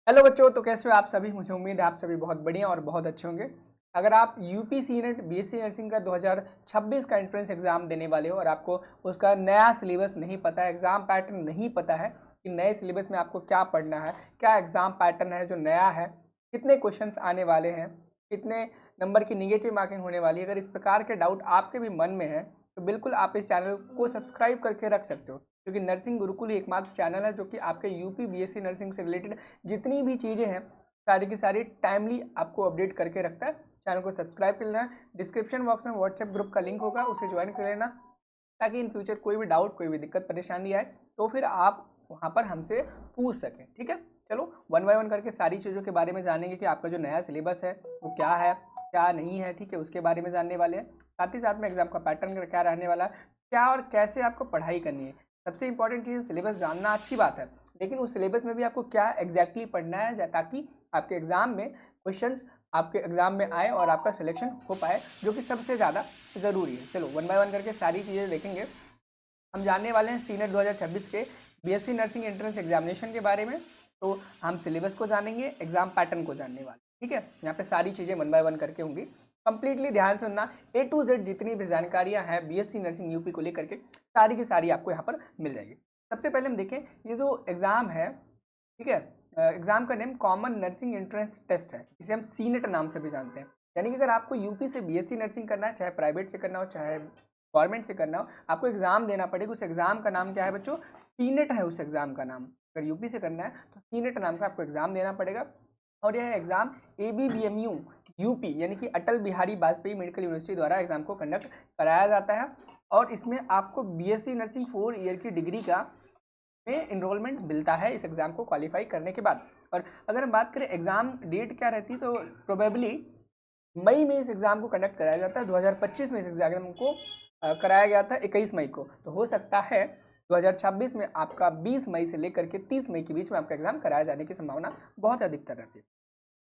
Hello बच्चों, तो कैसे हो आप सभी। मुझे उम्मीद है आप सभी बहुत बढ़िया और बहुत अच्छे होंगे। अगर आप यूपी सीनेट बीएससी नर्सिंग का 2026 का एंट्रेंस एग्जाम देने वाले हो और आपको उसका नया सिलेबस नहीं पता है, एग्जाम पैटर्न नहीं पता है कि नए सिलेबस में आपको क्या पढ़ना है, क्या एग्जाम पैटर्न है जो नया है, कितने क्वेश्चंस आने वाले हैं, कितने नंबर की निगेटिव मार्किंग होने वाली है, अगर इस प्रकार के डाउट आपके भी मन में है तो बिल्कुल आप इस चैनल को सब्सक्राइब करके रख सकते हो, क्योंकि नर्सिंग गुरुकुल ही एकमात्र चैनल है जो कि आपके यूपी बीएससी नर्सिंग से रिलेटेड जितनी भी चीज़ें हैं सारी की सारी टाइमली आपको अपडेट करके रखता है। चैनल को सब्सक्राइब कर लेना। डिस्क्रिप्शन बॉक्स में व्हाट्सएप ग्रुप का लिंक होगा, उसे ज्वाइन कर लेना, ताकि इन फ्यूचर कोई भी डाउट, कोई भी दिक्कत परेशानी आए तो फिर आप वहाँ पर हमसे पूछ सकें। ठीक है, चलो वन बाय वन करके सारी चीज़ों के बारे में जानेंगे कि आपका जो नया सिलेबस है वो क्या है, क्या नहीं है। ठीक है, उसके बारे में जानने वाले हैं। साथ ही साथ में एग्जाम का पैटर्न क्या रहने वाला है, क्या और कैसे आपको पढ़ाई करनी है। सबसे इंपॉर्टेंट चीज़ सिलेबस जानना अच्छी बात है, लेकिन उस सिलेबस में भी आपको क्या एग्जैक्टली पढ़ना है ताकि आपके एग्जाम में क्वेश्चंस आपके एग्जाम में आए और आपका सिलेक्शन हो पाए, जो कि सबसे ज़्यादा ज़रूरी है। चलो वन बाय वन करके सारी चीज़ें देखेंगे। हम जानने वाले हैं सीनेट 2026 के बीएससी नर्सिंग एंट्रेंस एग्जामिनेशन के बारे में। तो हम सिलेबस को जानेंगे, एग्जाम पैटर्न को जानने वाले। ठीक है, यहाँ पे सारी चीज़ें वन बाय वन करके होंगी। कंप्लीटली ध्यान से सुनना, ए टू जेड जितनी भी जानकारियाँ हैं बीएससी नर्सिंग यूपी को लेकर के सारी की सारी आपको यहाँ पर मिल जाएगी। सबसे पहले हम देखें ये जो एग्ज़ाम है, ठीक है, एग्जाम का name common nursing entrance test है, इसे हम सीनेट नाम से भी जानते हैं। यानी कि अगर आपको यूपी से बीएससी नर्सिंग करना है, चाहे प्राइवेट से करना हो चाहे गवर्नमेंट से करना हो, आपको एग्जाम देना पड़ेगा। उस एग्जाम का नाम क्या है बच्चों? सीनेट है उस एग्जाम का नाम। अगर यूपी से करना है तो सीनेट नाम का आपको एग्जाम देना पड़ेगा। और यह एग्जाम ABBMU यूपी यानी कि अटल बिहारी वाजपेयी मेडिकल यूनिवर्सिटी द्वारा एग्जाम को कंडक्ट कराया जाता है। और इसमें आपको बीएससी नर्सिंग 4 ईयर की डिग्री का में इनरोलमेंट मिलता है इस एग्ज़ाम को क्वालिफाई करने के बाद। और अगर हम बात करें एग्ज़ाम डेट क्या रहती है, तो प्रोबेबली मई में इस एग्ज़ाम को कंडक्ट कराया जाता है। 2025 में इस एग्ज़ाम को कराया गया था 21 मई को। तो हो सकता है 2026 में आपका 20 मई से लेकर के 30 मई के बीच में आपका एग्ज़ाम कराया जाने की संभावना बहुत अधिकतर रहती है।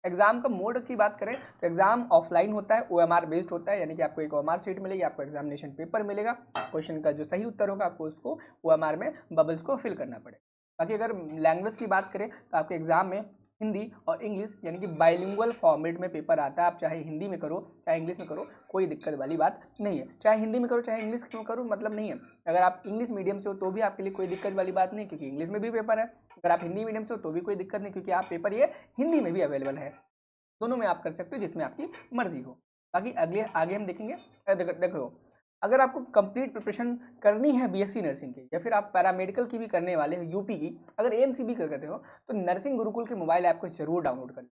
एग्जाम का मोड की बात करें तो एग्जाम ऑफलाइन होता है, OMR बेस्ड होता है, यानी कि आपको एक OMR सीट मिलेगी, आपको एग्जामिनेशन पेपर मिलेगा, क्वेश्चन का जो सही उत्तर होगा आपको उसको OMR में बबल्स को फिल करना पड़ेगा। बाकी अगर लैंग्वेज की बात करें तो आपके एग्जाम में हिंदी और इंग्लिश यानी कि बाइलिंगुअल फॉर्मेट में पेपर आता है। आप चाहे हिंदी में करो चाहे इंग्लिश में करो, कोई दिक्कत वाली बात नहीं है। चाहे हिंदी में करो चाहे इंग्लिश में करो, मतलब नहीं है। अगर आप इंग्लिश मीडियम से हो तो भी आपके लिए कोई दिक्कत वाली बात नहीं, क्योंकि इंग्लिश में भी पेपर है। अगर आप हिंदी मीडियम से हो तो भी कोई दिक्कत नहीं, क्योंकि आप पेपर ये हिंदी में भी अवेलेबल है। दोनों में आप कर सकते हो जिसमें आपकी मर्जी हो। बाकी अगले आगे हम देखेंगे। देखो, अगर आपको कंप्लीट प्रिपरेशन करनी है बीएससी नर्सिंग की, या फिर आप पैरामेडिकल की भी करने वाले हो यूपी की, अगर AMC कर रहे हो तो नर्सिंग गुरुकुल के मोबाइल ऐप को जरूर डाउनलोड कर लें।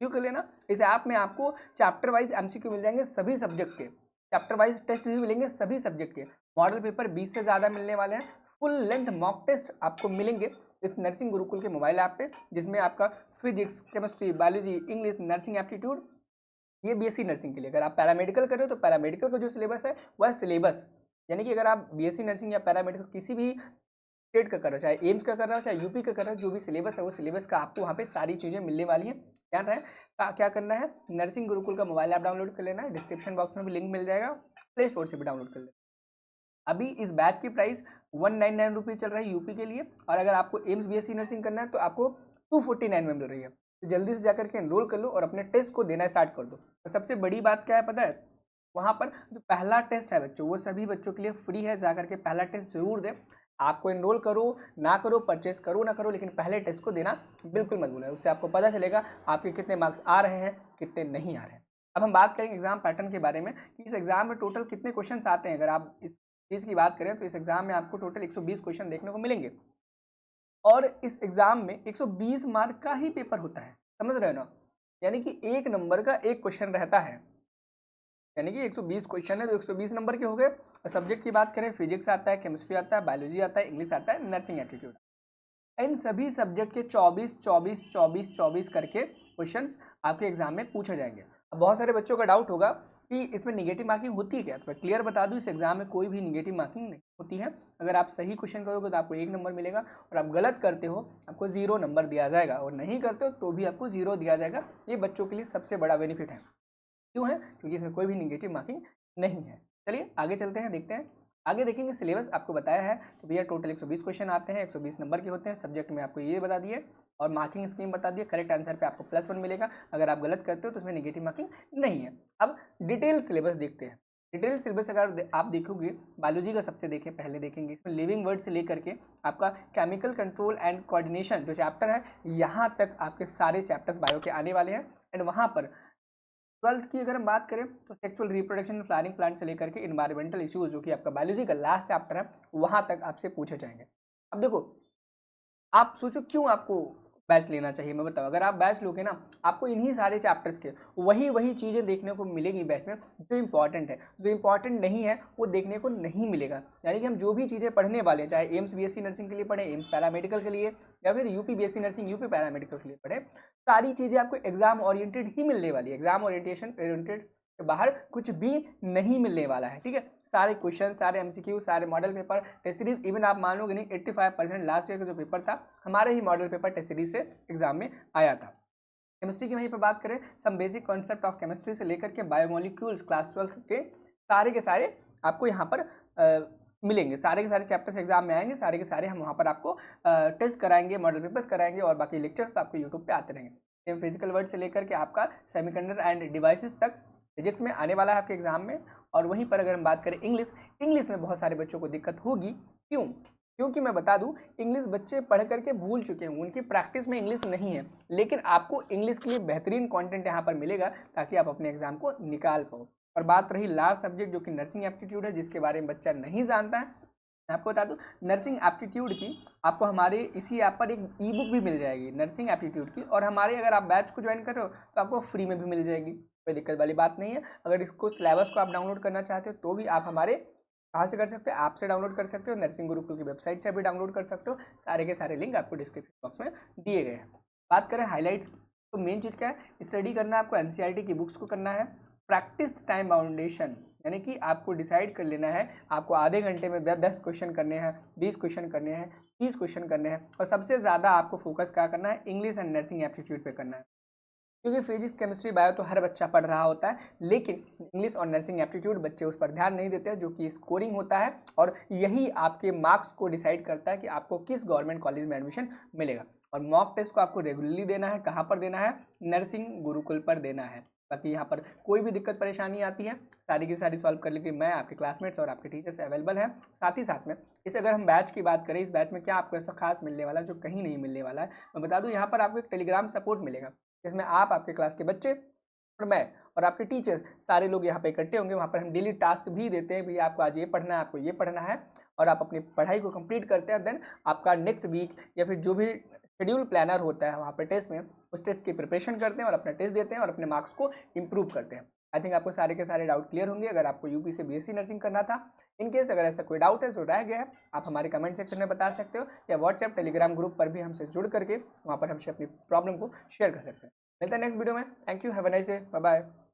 क्यों कर लेना? इस ऐप में आपको चैप्टर वाइज MCQ मिल जाएंगे सभी सब्जेक्ट के, चैप्टर वाइज टेस्ट भी मिलेंगे सभी सब्जेक्ट के, मॉडल पेपर 20 से ज़्यादा मिलने वाले हैं, फुल लेंथ मॉक टेस्ट आपको मिलेंगे इस नर्सिंग गुरुकुल के मोबाइल ऐप पे, जिसमें आपका physics, chemistry, biology, English, nursing aptitude, ये बीएससी नर्सिंग के लिए। अगर आप पैरामेडिकल कर रहे हो तो पैरामेडिकल का जो सिलेबस है वह सिलेबस, यानी कि अगर आप बीएससी नर्सिंग या पैरामेडिकल किसी भी स्टेट का कर रहे हो, चाहे एम्स का कर रहे हो चाहे यूपी का कर रहे हो, जो भी सिलेबस है वो सिलेबस का आपको वहाँ पे सारी चीज़ें मिलने वाली हैं। ध्यान रहे क्या करना है, नर्सिंग गुरुकुल का मोबाइल ऐप डाउनलोड कर लेना है, डिस्क्रिप्शन बॉक्स में भी लिंक मिल जाएगा, प्ले स्टोर से भी डाउनलोड कर लेना। अभी इस बैच की प्राइस 199 रुपीज़ चल रहा है यूपी के लिए, और अगर आपको एम्स बीएससी नर्सिंग करना है तो आपको 249 में मिल रही है। तो जल्दी से जाकर के एनरोल कर लो और अपने टेस्ट को देना स्टार्ट कर दो। तो सबसे बड़ी बात क्या है पता है, वहाँ पर जो पहला टेस्ट है बच्चों वो सभी बच्चों के लिए फ्री है। जाकर के पहला टेस्ट जरूर दें। आपको एनरोल करो ना करो, परचेस करो ना करो, लेकिन पहले टेस्ट को देना बिल्कुल मत भूलें। उससे आपको पता चलेगा आपके कितने मार्क्स आ रहे हैं कितने नहीं आ रहे हैं। अब हम बात करेंगे एग्जाम पैटर्न के बारे में कि इस एग्जाम में टोटल कितने क्वेश्चन आते हैं। अगर आप इस चीज़ की बात करें तो इस एग्जाम में आपको टोटल 120 क्वेश्चन देखने को मिलेंगे, और इस एग्जाम में 120 मार्क का ही पेपर होता है। समझ रहे हो ना? यानी कि 1 नंबर का 1 क्वेश्चन रहता है, यानी कि 120 क्वेश्चन है तो 120 नंबर के हो गए। और सब्जेक्ट की बात करें, फिजिक्स आता है, केमिस्ट्री आता है, बायोलॉजी आता है, इंग्लिश आता है, नर्सिंग एप्टीट्यूड। इन सभी सब्जेक्ट के 24 24 24 24 करके क्वेश्चंस आपके एग्जाम में पूछे जाएंगे। अब बहुत सारे बच्चों का डाउट होगा कि इसमें निगेटिव मार्किंग होती है क्या? तो मैं क्लियर बता दूं, इस एग्जाम में कोई भी निगेटिव मार्किंग नहीं होती है। अगर आप सही क्वेश्चन करोगे तो आपको 1 नंबर मिलेगा, और आप गलत करते हो आपको 0 नंबर दिया जाएगा, और नहीं करते हो तो भी आपको 0 दिया जाएगा। ये बच्चों के लिए सबसे बड़ा बेनिफिट है। क्यों है? क्योंकि इसमें कोई भी निगेटिव मार्किंग नहीं है। चलिए आगे चलते हैं, देखते हैं। आगे देखेंगे सिलेबस आपको बताया है। तो भैया टोटल 120 क्वेश्चन आते हैं, 120 नंबर के होते हैं। सब्जेक्ट में आपको ये बता दिए और मार्किंग स्कीम बता दिया। करेक्ट आंसर पे आपको +1 मिलेगा, अगर आप गलत करते हो तो उसमें नेगेटिव मार्किंग नहीं है। अब डिटेल सिलेबस देखते हैं। डिटेल सिलेबस अगर आप देखोगे, बायोलॉजी का सबसे पहले देखेंगे, इसमें लिविंग वर्ड से लेकर के आपका केमिकल कंट्रोल एंड कोऑर्डिनेशन जो चैप्टर है, यहाँ तक आपके सारे चैप्टर्स बायो के आने वाले हैं। एंड वहाँ पर 12th की अगर हम बात करें तो सेक्सुअल रिप्रोडक्शन फ्लावरिंग प्लांट से लेकर के इन्वायरमेंटल इश्यूज जो कि आपका बायोलॉजी का लास्ट चैप्टर है, वहाँ तक आपसे पूछे जाएंगे। अब देखो, आप सोचो क्यों आपको बैच लेना चाहिए, मैं बताऊँ। अगर आप बैच लोगे ना, आपको इन्हीं सारे चैप्टर्स के वही चीज़ें देखने को मिलेगी बैच में जो इंपॉर्टेंट है। जो इंपॉर्टेंट नहीं है वो देखने को नहीं मिलेगा। यानी कि हम जो भी चीज़ें पढ़ने वाले हैं, चाहे एम्स बीएससी नर्सिंग के लिए पढ़े, एम्स पैरामेडिकल के लिए, या फिर UP BSc nursing UP paramedical के लिए पढ़े, सारी चीज़ें आपको एग्जाम ओरिएंटेड ही मिलने वाली है। एग्जाम ओरिएंटेशन ओरिएंटेड के बाहर कुछ भी नहीं मिलने वाला है, ठीक है। सारे क्वेश्चन, सारे एमसीक्यू, सारे model paper, test series, even आप मानोगे नहीं 85% लास्ट ईयर का जो पेपर था हमारे ही मॉडल पेपर टेस्ट सीरीज से एग्जाम में आया था। केमिस्ट्री की वहीं पर बात करें, some basic concept of chemistry से लेकर के बायोमोलिक्यूल्स क्लास 12 के सारे आपको यहाँ पर मिलेंगे। सारे के सारे चैप्टर्स एग्जाम में आएंगे, सारे के सारे हम वहाँ पर आपको टेस्ट कराएंगे, मॉडल पेपर्स कराएंगे, और बाकी लेक्चर्स तो आपको यूट्यूब पे आते रहेंगे। फिजिकल वर्ड से लेकर के आपका सेमीकंडक्टर एंड डिवाइसेस तक फिजिक्स में आने वाला है आपके एग्जाम में। और वहीं पर अगर हम बात करें इंग्लिश में बहुत सारे बच्चों को दिक्कत होगी। क्यों? क्योंकि मैं बता दूं, इंग्लिश बच्चे पढ़ करके भूल चुके हैं, उनकी प्रैक्टिस में इंग्लिश नहीं है। लेकिन आपको इंग्लिश के लिए बेहतरीन कंटेंट यहाँ पर मिलेगा ताकि आप अपने एग्जाम को निकाल पाओ। और बात रही लास्ट सब्जेक्ट जो कि नर्सिंग एप्टीट्यूड है, जिसके बारे में बच्चा नहीं जानता है, मैं आपको बता दूं, नर्सिंग एप्टीट्यूड की आपको हमारे इसी ऐप पर एक ई बुक भी मिल जाएगी नर्सिंग एप्टीट्यूड की। और हमारे अगर आप बैच को ज्वाइन कर रहे हो तो आपको फ्री में भी मिल जाएगी, कोई दिक्कत वाली बात नहीं है। अगर इसको सिलेबस को आप डाउनलोड करना चाहते हो तो भी आप हमारे कहाँ से कर सकते हो, ऐप से डाउनलोड कर सकते हो, नर्सिंग गुरुकुल की वेबसाइट से भी डाउनलोड कर सकते हो। सारे के सारे लिंक आपको डिस्क्रिप्शन बॉक्स में दिए गए हैं। बात करें हाईलाइट्स की, तो मेन चीज़ क्या है, स्टडी करना आपको एनसीईआरटी की बुक्स को करना है। प्रैक्टिस टाइम बाउंडेशन, यानी कि आपको डिसाइड कर लेना है आपको आधे घंटे में 10 क्वेश्चन करने हैं, 20 क्वेश्चन करने हैं, 30 क्वेश्चन करने हैं। और सबसे ज़्यादा आपको फोकस क्या करना है, इंग्लिश एंड नर्सिंग एप्टीट्यूड पे करना है। क्योंकि फिजिक्स केमिस्ट्री बायो तो हर बच्चा पढ़ रहा होता है, लेकिन इंग्लिश और नर्सिंग एप्टीट्यूड बच्चे उस पर ध्यान नहीं देते हैं, जो कि स्कोरिंग होता है। और यही आपके मार्क्स को डिसाइड करता है कि आपको किस गवर्नमेंट कॉलेज में एडमिशन मिलेगा। और मॉक टेस्ट को आपको रेगुलरली देना है। कहाँ पर देना है? नर्सिंग गुरुकुल पर देना है। बाकी यहाँ पर कोई भी दिक्कत परेशानी आती है, सारी की सारी सॉल्व कर लेंगे मैं, आपके क्लासमेट्स और आपके टीचर्स अवेलेबल हैं। साथ ही साथ में इस अगर हम बैच की बात करें, इस बैच में क्या आपको ऐसा खास मिलने वाला है जो कहीं नहीं मिलने वाला है, मैं बता दूं, यहाँ पर आपको एक टेलीग्राम सपोर्ट मिलेगा, जिसमें आप, आपके क्लास के बच्चे और मैं और आपके टीचर सारे लोग यहाँ पे इकट्ठे होंगे। वहाँ पर हम डेली टास्क भी देते हैं, भैया आपको आज ये पढ़ना है, आपको ये पढ़ना है, और आप अपनी पढ़ाई को कंप्लीट करते हैं। देन आपका नेक्स्ट वीक या फिर जो भी शेड्यूल प्लानर होता है वहाँ पर टेस्ट में, उस टेस्ट की प्रिपरेशन करते हैं और अपना टेस्ट देते हैं और अपने मार्क्स को इंप्रूव करते हैं। आई थिंक आपको सारे के सारे डाउट क्लियर होंगे। अगर आपको यूपी से बीएससी नर्सिंग करना था, इनकेस अगर ऐसा कोई डाउट है जो रह गया है, आप हमारे कमेंट सेक्शन में बता सकते हो, या व्हाट्सएप टेलीग्राम ग्रुप पर भी हमसे जुड़ करके वहाँ पर हमसे अपनी प्रॉब्लम को शेयर कर सकते हैं। मिलते हैं नेक्स्ट वीडियो में। Thank you, have a nice day, bye bye.